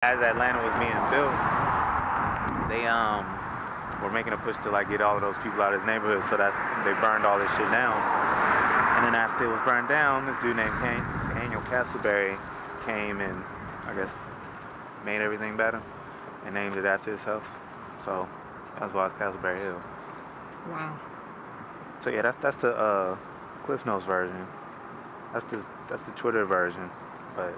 As Atlanta was being built, they were making a push to like get all of those people out of his neighborhood, so they burned all this shit down. And then after it was burned down, this dude named Daniel Castleberry came and I guess made everything better and named it after himself. So that's why it's Castleberry Hill. Wow. So yeah, that's the Cliff Notes version. That's the Twitter version, but.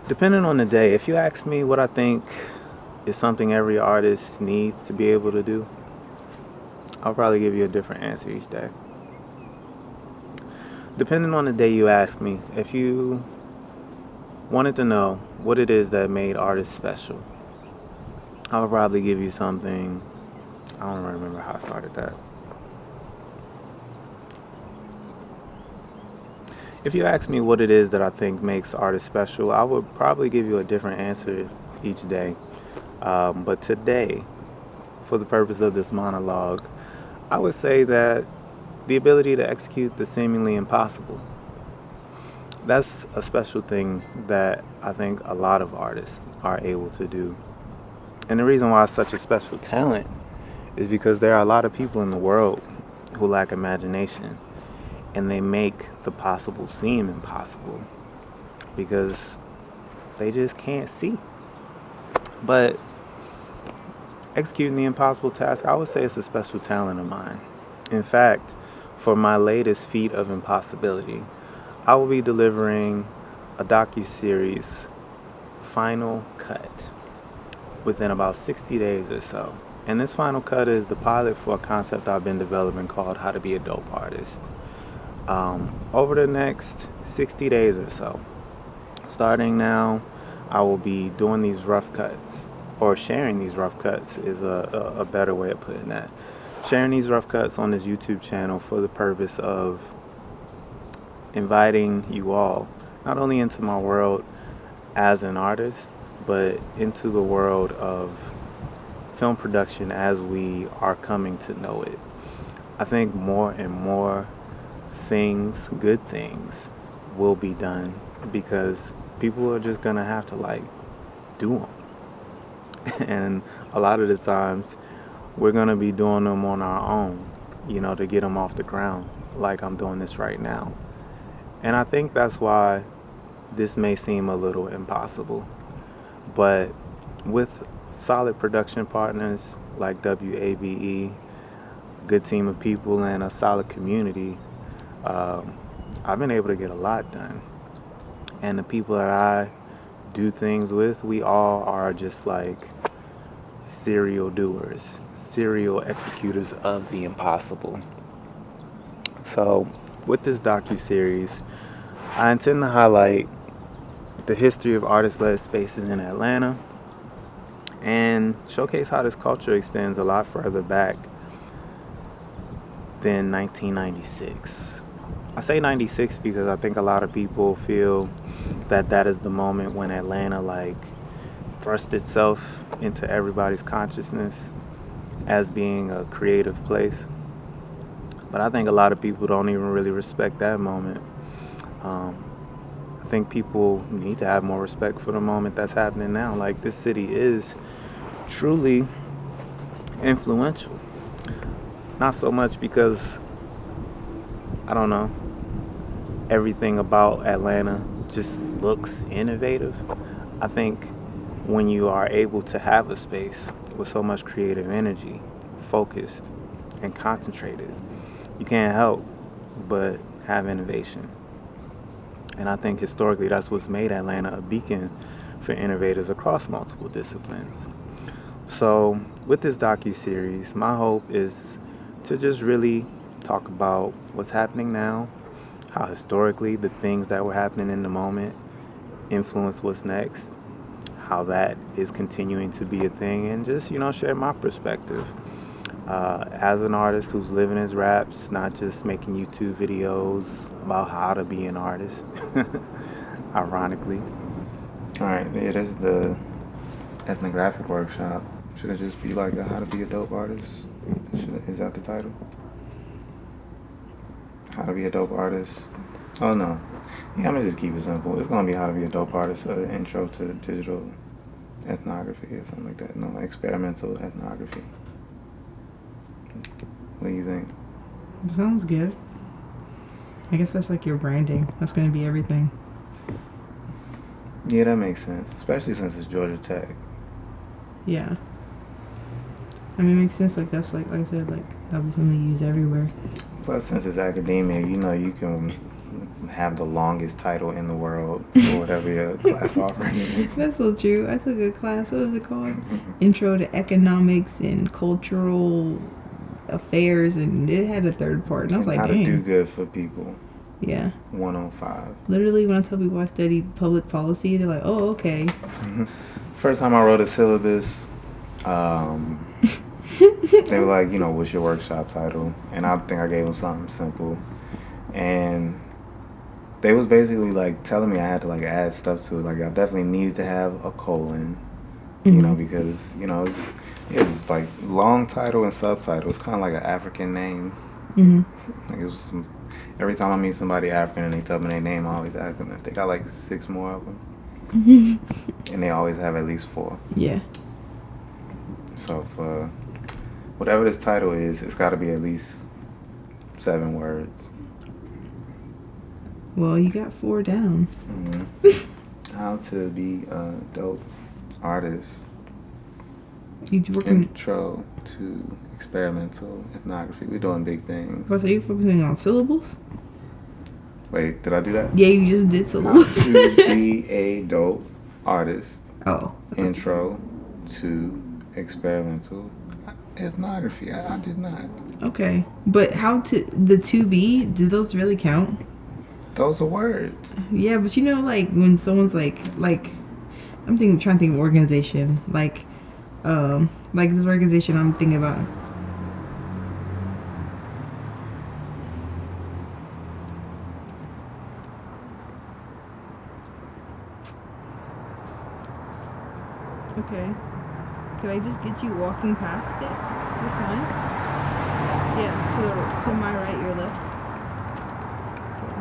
Depending on the day, if you ask me what I think is something every artist needs to be able to do, I'll probably give you a different answer each day. Depending on the day you ask me, if you wanted to know what it is that made artists special, I'll probably give you something. I don't remember how I started that. If you ask me what it is that I think makes artists special, I would probably give you a different answer each day. But today, for the purpose of this monologue, I would say that the ability to execute the seemingly impossible. That's a special thing that I think a lot of artists are able to do. And the reason why it's such a special talent is because there are a lot of people in the world who lack imagination, and they make the possible seem impossible because they just can't see. But executing the impossible task, I would say it's a special talent of mine. In fact, for my latest feat of impossibility, I will be delivering a docuseries final cut within about 60 days or so. And this final cut is the pilot for a concept I've been developing called How to Be a Dope Artist. Over the next 60 days or so, starting now, I will be doing these rough cuts, or sharing these rough cuts is a better way of putting that. Sharing these rough cuts on this YouTube channel for the purpose of inviting you all, not only into my world as an artist, but into the world of film production as we are coming to know it. I think more and more things, good things, will be done because people are just gonna have to like do them. And a lot of the times we're gonna be doing them on our own, to get them off the ground, like I'm doing this right now. And I think that's why this may seem a little impossible. But with solid production partners like WABE, a good team of people, and a solid community, I've been able to get a lot done. And the people that I do things with, we all are just like serial doers, serial executors of the impossible. So with this docuseries, I intend to highlight the history of artist-led spaces in Atlanta and showcase how this culture extends a lot further back than 1996. I say 96 because I think a lot of people feel that that is the moment when Atlanta thrust itself into everybody's consciousness as being a creative place. But I think a lot of people don't even really respect that moment. I think people need to have more respect for the moment that's happening now. Like, this city is truly influential. Not so much because, I don't know, everything about Atlanta just looks innovative. I think when you are able to have a space with so much creative energy, focused and concentrated, you can't help but have innovation. And I think historically that's what's made Atlanta a beacon for innovators across multiple disciplines. So with this docuseries, my hope is to just really talk about what's happening now, how historically the things that were happening in the moment influence what's next, how that is continuing to be a thing, and just, share my perspective. As an artist who's living his raps, not just making YouTube videos about how to be an artist, ironically. Alright, yeah, this is the ethnographic workshop. Should it just be like How to Be a Dope Artist? Is that the title? How to Be a Dope Artist? Oh no. Yeah, I'm gonna just keep it simple. It's gonna be How to Be a Dope Artist, intro to digital ethnography or something like that. No, experimental ethnography. What do you think? Sounds good. I guess that's like your branding. That's gonna be everything. Yeah, that makes sense, especially since it's Georgia Tech. Yeah. I mean, it makes sense. Like that's like I said, like that'll be something you use everywhere. Plus, since it's academia, you can have the longest title in the world for whatever your class offering is. That's so true. I took a class. What was it called? Intro to Economics and Cultural Affairs, and it had a third part. And I was like, How dang. to do good for people. Yeah. 105. Literally, when I tell people I studied public policy, they're like, oh, okay. First time I wrote a syllabus, they were like, what's your workshop title? And I think I gave them something simple. And they was basically like telling me I had to like add stuff to it. Like I definitely needed to have a colon, because, it was like long title and subtitle. It's kind of like an African name. Like it was every time I meet somebody African and they tell me their name, I always ask them if they got like 6 more of them. And they always have at least 4. Yeah. So for whatever this title is, it's got to be at least 7 words. Well, you got 4 down. How to be a dope artist. Working... Intro to experimental ethnography. We're doing big things. So you focusing on syllables? Wait, did I do that? Yeah, you just did syllables. How to be a dope artist. Oh. Intro to experimental ethnography. I did not. Okay, but the 2B, do those really count? Those are words. Yeah, but like when someone's like I'm trying to think of organization, like this organization I'm thinking about. Okay. Could I just get you walking past it? This line? Yeah, to my right, your left. Okay.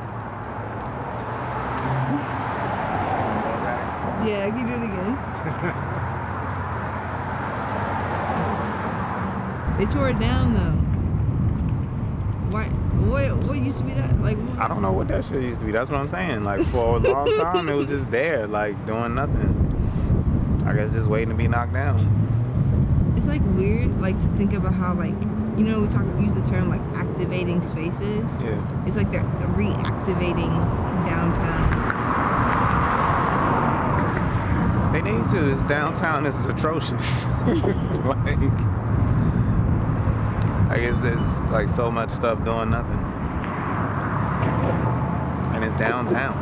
Yeah, I can do it again. They tore it down though. Why? What used to be that? Like, I don't know what that shit used to be. That's what I'm saying. Like for a long time, it was just there, like doing nothing. I guess just waiting to be knocked down. It's like weird, like to think about how like we use the term like activating spaces. Yeah. It's like they're reactivating downtown. They need to. This downtown is atrocious. I guess there's like so much stuff doing nothing. And it's downtown.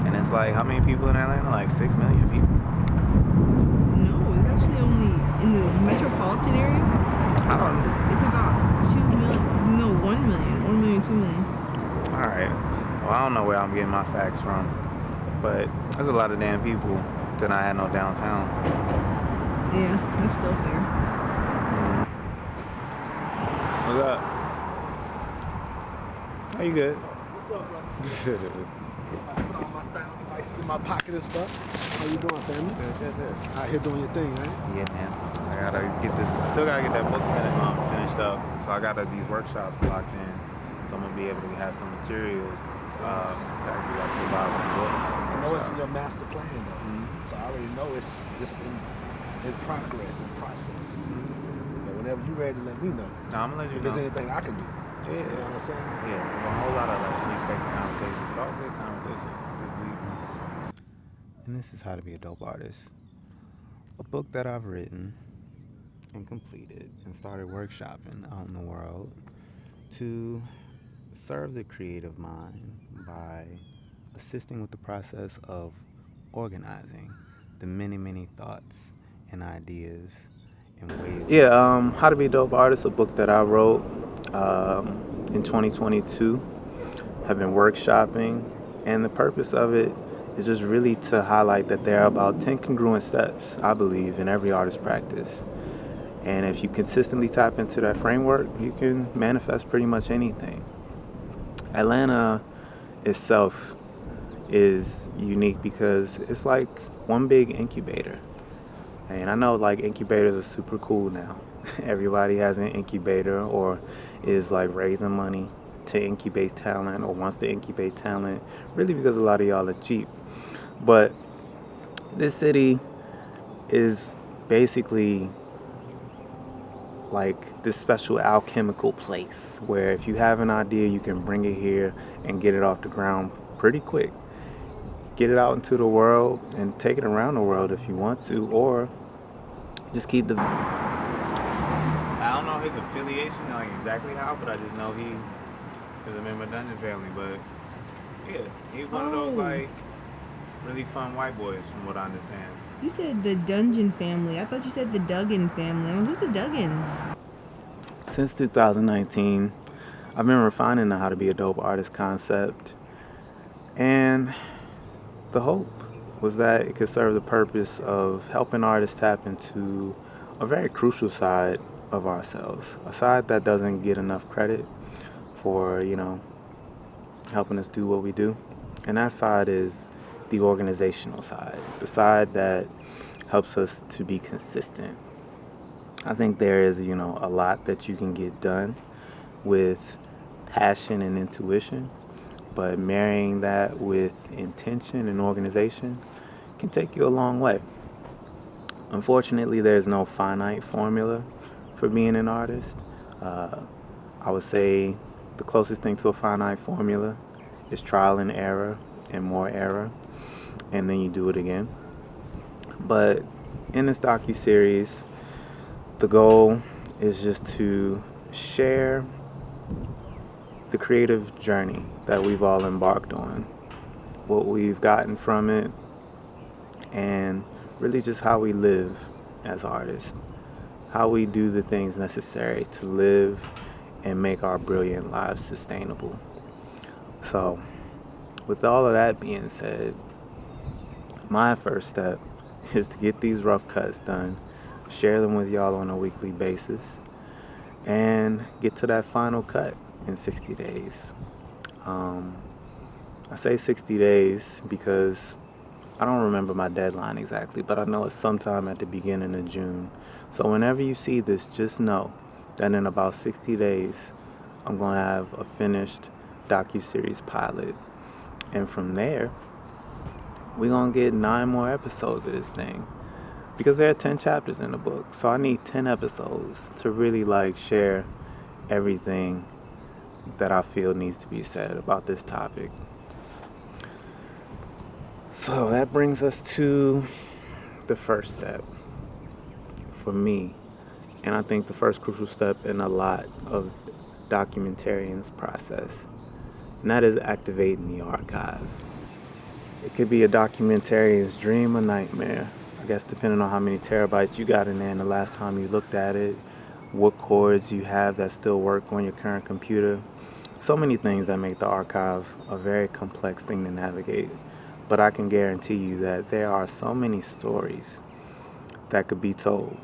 And it's like, how many people in Atlanta? Like 6 million people? No, it's actually only in the metropolitan area. I don't know. It's about 2 million. No, 1 million. 1 million, 2 million. Alright. Well, I don't know where I'm getting my facts from. But there's a lot of damn people that I had no downtown. Yeah, that's still fair. What's up? How you good? What's up, bro? I put all my sound devices in my pocket and stuff. How you doing, family? Good. Out here doing your thing, right? Yeah, man. I gotta get this. I still gotta get that book finished up. So I got these workshops locked in. So I'm gonna be able to have some materials to actually like put out the book. I know it's in your master plan, though. So I already know it's in progress and process. But whenever you're ready, let me know. No, I'm gonna let you if know. there's anything I can do. Yeah. You know what I'm saying? Yeah. A whole lot of like unexpected conversations, but all good conversations this week. And this is How to Be a Dope Artist, a book that I've written and completed and started workshopping out in the world to serve the creative mind by assisting with the process of organizing the many thoughts and ideas and ways. Yeah, How to Be a Dope Artist, a book that I wrote in 2022. Have been workshopping, and the purpose of it is just really to highlight that there are about 10 congruent steps, I believe, in every artist practice. And if you consistently tap into that framework, you can manifest pretty much anything. Atlanta itself is unique because it's like one big incubator. And I know like incubators are super cool now. Everybody has an incubator or is like raising money to incubate talent or wants to incubate talent, really because a lot of y'all are cheap. But this city is basically like this special alchemical place where if you have an idea, you can bring it here and get it off the ground pretty quick. Get it out into the world and take it around the world if you want to, or just keep the... I don't know his affiliation, like exactly how, but I just know he is a member of the Dungeon family. But yeah, he's one of those like really fun white boys from what I understand. You said the Dungeon family. I thought you said the Duggan family. I mean, who's the Duggans? Since 2019, I've been refining the How to Be a Dope Artist concept, and the hope was that it could serve the purpose of helping artists tap into a very crucial side of ourselves, a side that doesn't get enough credit for, helping us do what we do. And that side is the organizational side, the side that helps us to be consistent. I think there is, a lot that you can get done with passion and intuition, but marrying that with intention and organization can take you a long way. Unfortunately, there's no finite formula for being an artist. I would say the closest thing to a finite formula is trial and error and more error, and then you do it again. But in this docuseries, the goal is just to share the creative journey that we've all embarked on, what we've gotten from it, and really just how we live as artists, how we do the things necessary to live and make our brilliant lives sustainable. So, with all of that being said, my first step is to get these rough cuts done, share them with y'all on a weekly basis, and get to that final cut in 60 days. I say 60 days because I don't remember my deadline exactly, but I know it's sometime at the beginning of June. So whenever you see this, just know that in about 60 days, I'm going to have a finished docuseries pilot. And from there, we're going to get 9 more episodes of this thing. Because there are 10 chapters in the book. So I need 10 episodes to really share everything that I feel needs to be said about this topic. So that brings us to the first step for me, and I think the first crucial step in a lot of documentarians' process, and that is activating the archive. It could be a documentarian's dream or nightmare, I guess depending on how many terabytes you got in there and the last time you looked at it, what cords you have that still work on your current computer. So many things that make the archive a very complex thing to navigate. But I can guarantee you that there are so many stories that could be told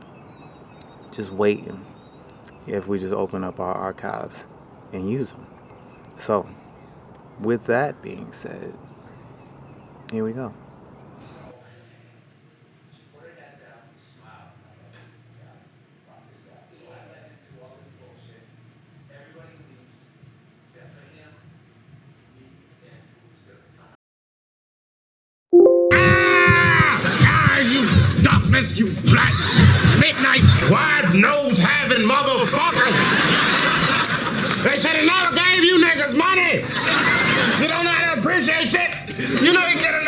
just waiting if we just open up our archives and use them. So, with that being said, here we go. You black midnight wide nose having motherfucker. They should have never gave you niggas money. You don't know how to appreciate it. You know you get a